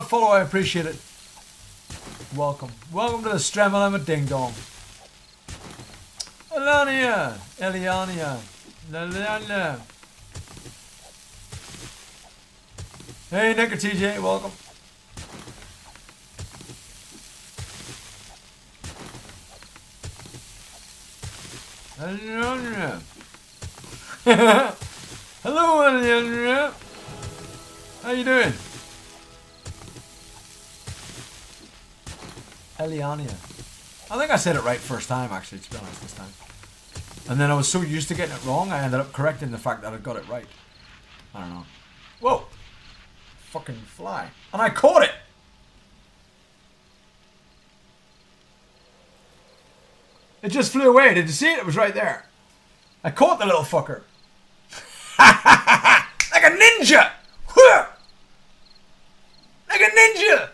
follow, I appreciate it. Welcome. Welcome to the Stremalama Ding Dong. Elania. Eliania. Laliana. Hey, Nick or TJ, welcome. Eliana. Hello, Eliana. How you doing? Eliania. I think I said it right first time, actually, to be honest, this time. And then I was so used to getting it wrong, I ended up correcting the fact that I got it right. I don't know. Whoa! Fucking fly. And I caught it! It just flew away. Did you see it? It was right there. I caught the little fucker. Like a ninja! Like a ninja!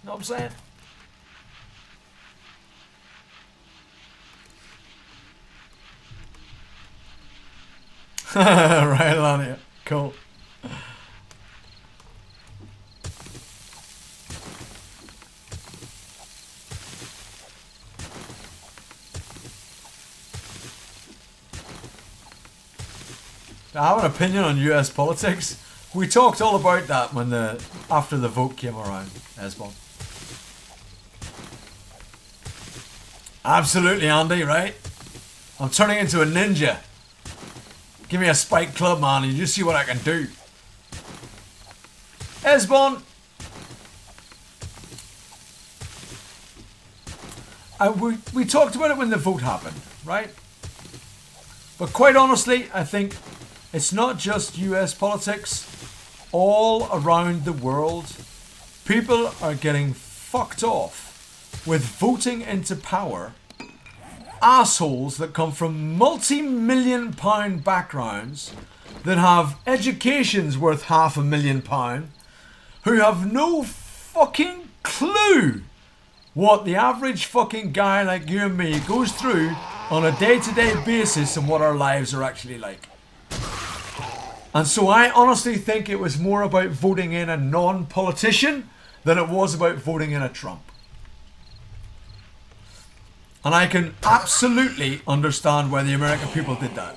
Know what I'm saying? Right, Lania. Cool. I have an opinion on US politics. We talked all about that when after the vote came around, Esbon. Absolutely, Andy, right? I'm turning into a ninja. Give me a spike club, man, and you just see what I can do. Esbon. We talked about it when the vote happened, right? But quite honestly, I think it's not just US politics. All around the world, people are getting fucked off with voting into power assholes that come from multi-million pound backgrounds, that have educations worth £500,000, who have no fucking clue what the average fucking guy like you and me goes through on a day-to-day basis and what our lives are actually like. And so I honestly think it was more about voting in a non-politician than it was about voting in a Trump. And I can absolutely understand why the American people did that.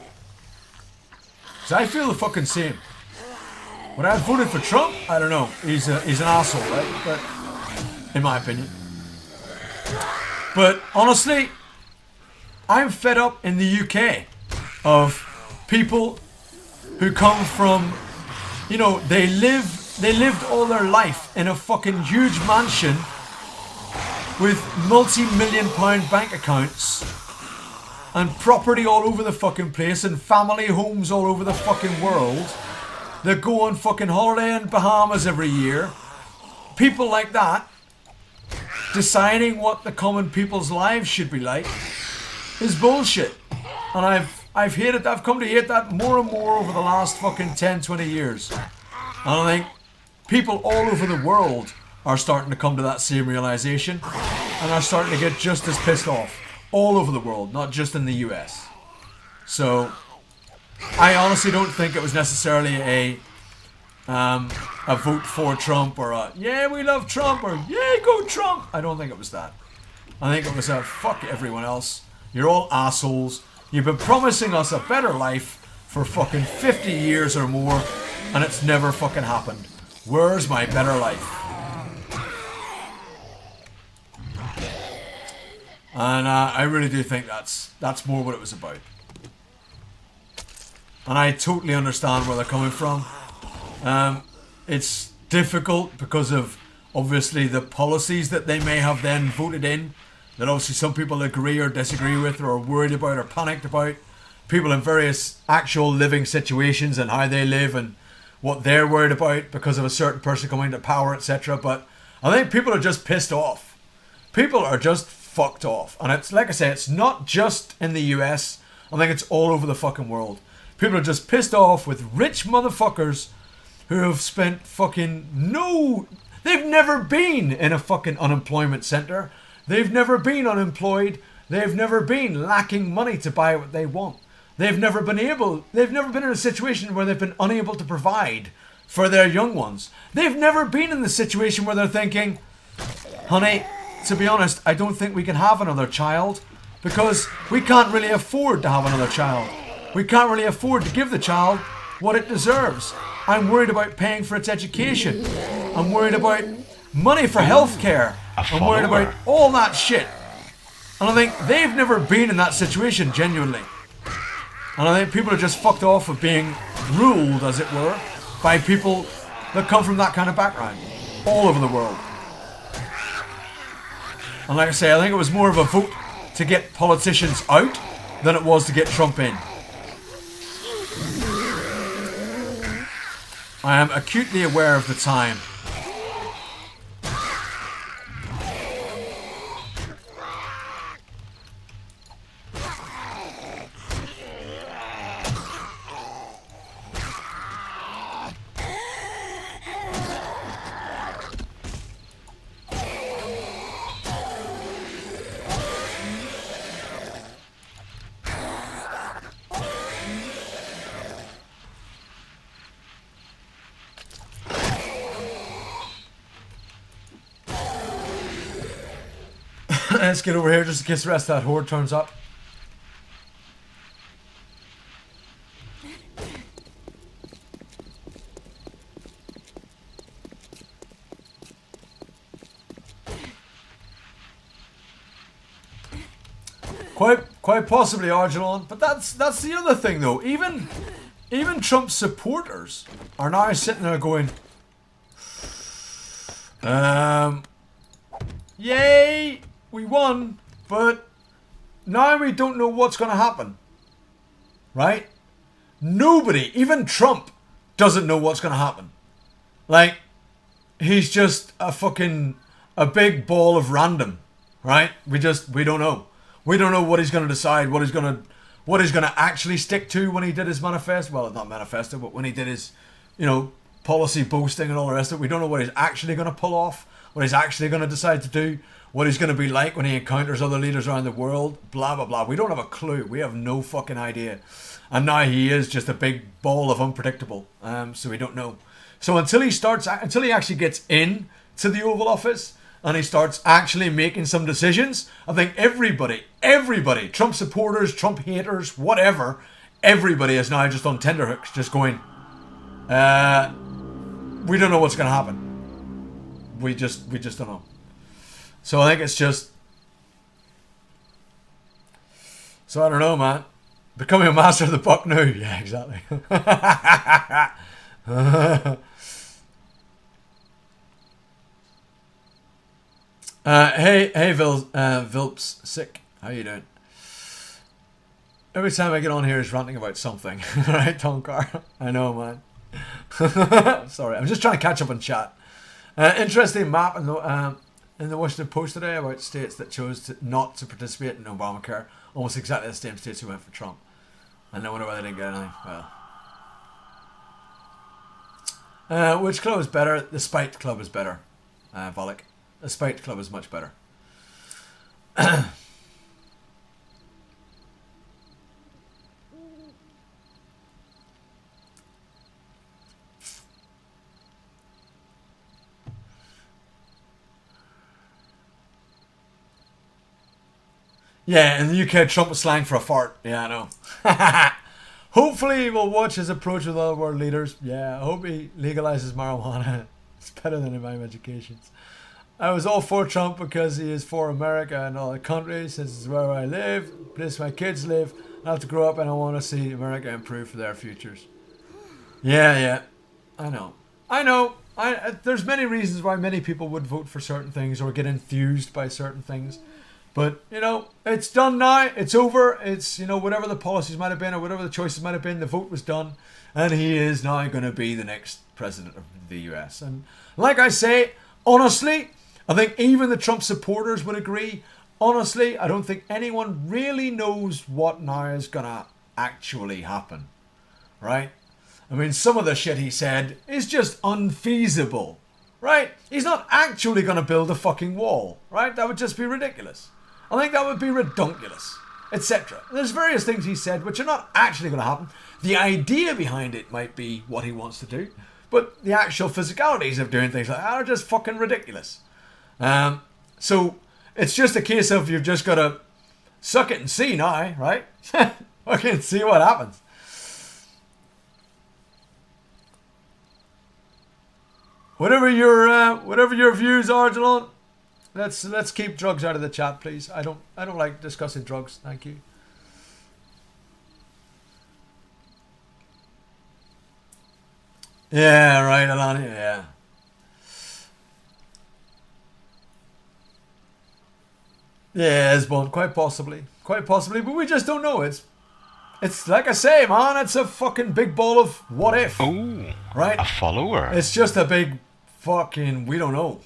Because I feel the fucking same. When I voted for Trump, I don't know, he's an asshole, right? But, in my opinion. But honestly, I'm fed up in the UK of people who come from, you know, they lived all their life in a fucking huge mansion with multi-million pound bank accounts and property all over the fucking place and family homes all over the fucking world. They go on fucking holiday in Bahamas every year. People like that deciding what the common people's lives should be like is bullshit. And I've hated, I've come to hate that more and more over the last fucking 10, 20 years. And I think people all over the world are starting to come to that same realization and are starting to get just as pissed off all over the world, not just in the US. So I honestly don't think it was necessarily a vote for Trump or a yeah we love Trump or yeah go Trump. I don't think it was that. I think it was a fuck everyone else. You're all assholes. You've been promising us a better life for fucking 50 years or more and it's never fucking happened. Where's my better life? And I really do think that's more what it was about. And I totally understand where they're coming from. It's difficult because of obviously the policies that they may have then voted in, that obviously some people agree or disagree with or are worried about or panicked about. People in various actual living situations and how they live and what they're worried about because of a certain person coming to power, etc. But I think people are just pissed off. People are just fucked off. And it's like I say, it's not just in the US. I think it's all over the fucking world. People are just pissed off with rich motherfuckers who have spent fucking they've never been in a fucking unemployment center. They've never been unemployed. They've never been lacking money to buy what they want. They've never been in a situation where they've been unable to provide for their young ones. They've never been in the situation where they're thinking, honey, to be honest, I don't think we can have another child because we can't really afford to have another child. We can't really afford to give the child what it deserves. I'm worried about paying for its education. I'm worried about money for healthcare. I'm worried about all that shit. And I think they've never been in that situation, genuinely. And I think people are just fucked off of being ruled, as it were, by people that come from that kind of background. All over the world. And like I say, I think it was more of a vote to get politicians out than it was to get Trump in. I am acutely aware of the time. Let's get over here just in case the rest of that horde turns up. Quite possibly, Argelon. But that's the other thing, though. Even Trump's supporters are now sitting there going, yay, we won, but now we don't know what's going to happen. Right? Nobody, even Trump, doesn't know what's going to happen. Like, he's just a big ball of random. Right? We don't know. We don't know what he's going to decide, what he's going to actually stick to when he did his manifesto. Well, not manifesto, but when he did his, policy boasting and all the rest of it. We don't know what he's actually going to pull off, what he's actually going to decide to do, what he's going to be like when he encounters other leaders around the world, blah, blah, blah. We don't have a clue. We have no fucking idea. And now he is just a big ball of unpredictable. So we don't know. So until he actually gets in to the Oval Office, and he starts actually making some decisions, I think everybody, Trump supporters, Trump haters, whatever, everybody is now just on tenterhooks, just going, we don't know what's going to happen. We just don't know. So I think it's just, so I don't know, man. Becoming a master of the buck now. Yeah, exactly. Hey, Vilps, sick. How you doing? Every time I get on here, is ranting about something, right, Tonkar? I know, man. Sorry, I'm just trying to catch up on chat. Interesting map in the Washington Post today about states that chose not to participate in Obamacare. Almost exactly the same states who went for Trump. And I wonder why they didn't get anything. Well, which club is better? The Spiked Club is better, Volek. The Spiked Club is much better. Yeah, in the UK, Trump was slang for a fart. Yeah, I know. Hopefully, we'll watch his approach with other world leaders. Yeah, I hope he legalizes marijuana. It's better than in my educations. I was all for Trump because he is for America and all the countries. This is where I live, place my kids live. I have to grow up and I want to see America improve for their futures. Yeah. I know. There's many reasons why many people would vote for certain things or get enthused by certain things. But, it's done now. It's over. It's, whatever the policies might have been or whatever the choices might have been, the vote was done. And he is now going to be the next president of the US. And like I say, honestly, I think even the Trump supporters would agree. Honestly, I don't think anyone really knows what now is going to actually happen. Right? I mean, some of the shit he said is just unfeasible. Right? He's not actually going to build a fucking wall. Right? That would just be ridiculous. I think that would be redunculous. Etc. There's various things he said which are not actually going to happen. The idea behind it might be what he wants to do. But the actual physicalities of doing things like that are just fucking ridiculous. So it's just a case of you've just got to suck it and see now, right? Fucking see what happens. Whatever your views are, Jalon, let's keep drugs out of the chat, please. I don't like discussing drugs. Thank you. Yeah, right, Alani. Yeah. Yeah, Esbon, quite possibly, but we just don't know. It's like I say, man. It's a fucking big ball of what if. Oh, right? A follower. It's just a big fucking. We don't know.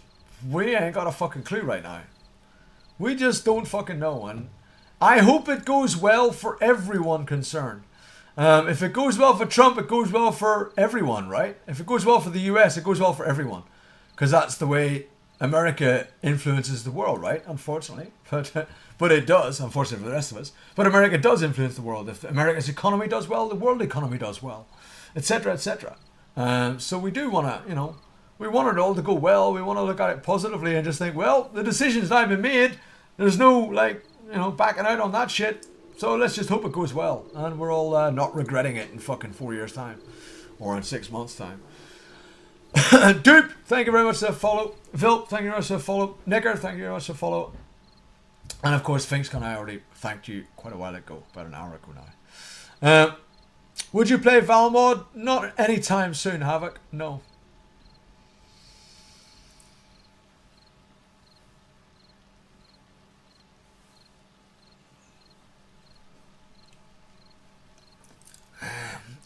We ain't got a fucking clue right now. We just don't fucking know, and I hope it goes well for everyone concerned. If it goes well for Trump, it goes well for everyone, right? If it goes well for the US, it goes well for everyone, because that's the way America influences the world, right? Unfortunately, but it does. Unfortunately for the rest of us, but America does influence the world. If America's economy does well, the world economy does well, etc., etc. So we do want to, we want it all to go well. We want to look at it positively and just think, well, the decision's now been made. There's no backing out on that shit. So let's just hope it goes well, and we're all not regretting it in fucking 4 years' time, or in 6 months' time. Dupe, thank you very much for the follow. Phil, thank you very much for the follow. Nicker, thank you very much for the follow. And of course, Finkscon, I already thanked you quite a while ago, about an hour ago now. Would you play Valmod? Not anytime soon, Havoc. No.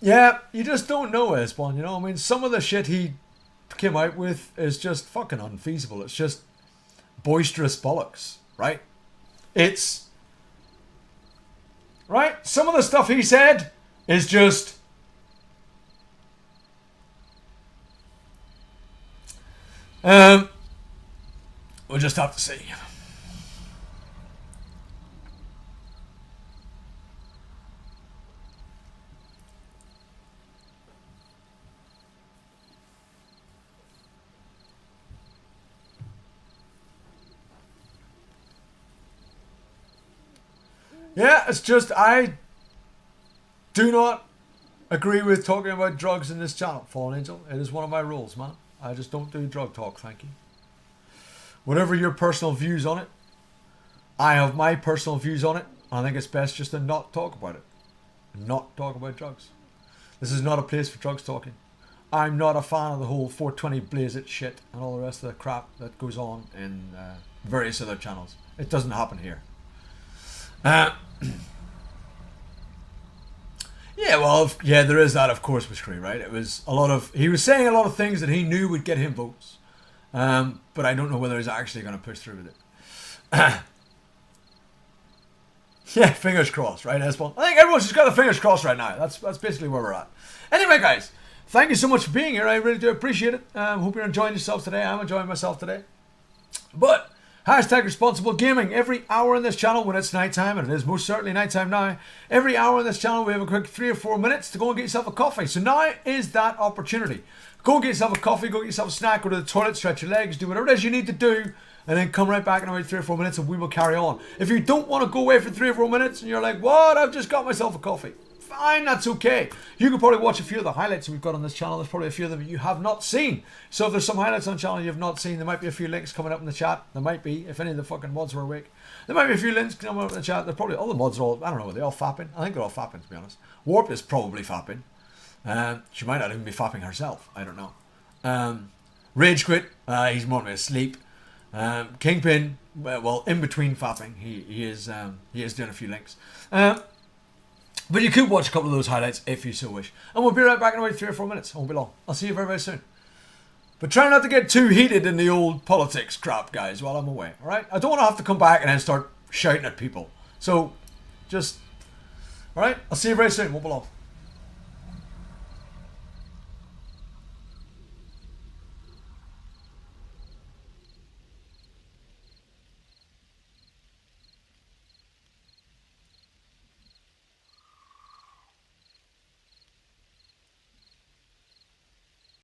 Yeah, you just don't know, Esbon, I mean, some of the shit he came out with is just fucking unfeasible. It's just boisterous bollocks, right? Right? Some of the stuff he said is just... we'll just have to see. Yeah, it's just I do not agree with talking about drugs in this channel, Fallen Angel. It is one of my rules, man. I just don't do drug talk, thank you. Whatever your personal views on it, I have my personal views on it. I think it's best just to not talk about it. Not talk about drugs. This is not a place for drugs talking. I'm not a fan of the whole 420 blaze it shit and all the rest of the crap that goes on in various other channels. It doesn't happen here. There is that, of course, with Scree, right? It was he was saying a lot of things that he knew would get him votes. But I don't know whether he's actually going to push through with it. Yeah, fingers crossed, right, Esbon? I think everyone's just got their fingers crossed right now. That's basically where we're at. Anyway, guys, thank you so much for being here. I really do appreciate it. Hope you're enjoying yourselves today. I'm enjoying myself today. But... #responsible gaming. Every hour on this channel when it's nighttime, and it is most certainly nighttime now, every hour on this channel we have a quick 3 or 4 minutes to go and get yourself a coffee. So now is that opportunity. Go and get yourself a coffee, go get yourself a snack, go to the toilet, stretch your legs, do whatever it is you need to do, and then come right back in about 3 or 4 minutes and we will carry on. If you don't want to go away for 3 or 4 minutes and you're like, what, I've just got myself a coffee. Fine, that's okay. You can probably watch a few of the highlights we've got on this channel. There's probably a few of them you have not seen. So if there's some highlights on the channel you have not seen, there might be a few links coming up in the chat. There might be, if any of the fucking mods were awake. There might be a few links coming up in the chat. They're probably, all the mods are all, I don't know, are they all fapping? I think they're all fapping, to be honest. Warp is probably fapping. She might not even be fapping herself. I don't know. Rage Quit, he's more asleep. Kingpin, well, in between fapping, he is doing a few links. But you could watch a couple of those highlights if you so wish. And we'll be right back in about 3 or 4 minutes. It won't be long. I'll see you very, very soon. But try not to get too heated in the old politics crap, guys, while I'm away. Alright? I don't want to have to come back and then start shouting at people. So, just... Alright? I'll see you very soon. Won't be long.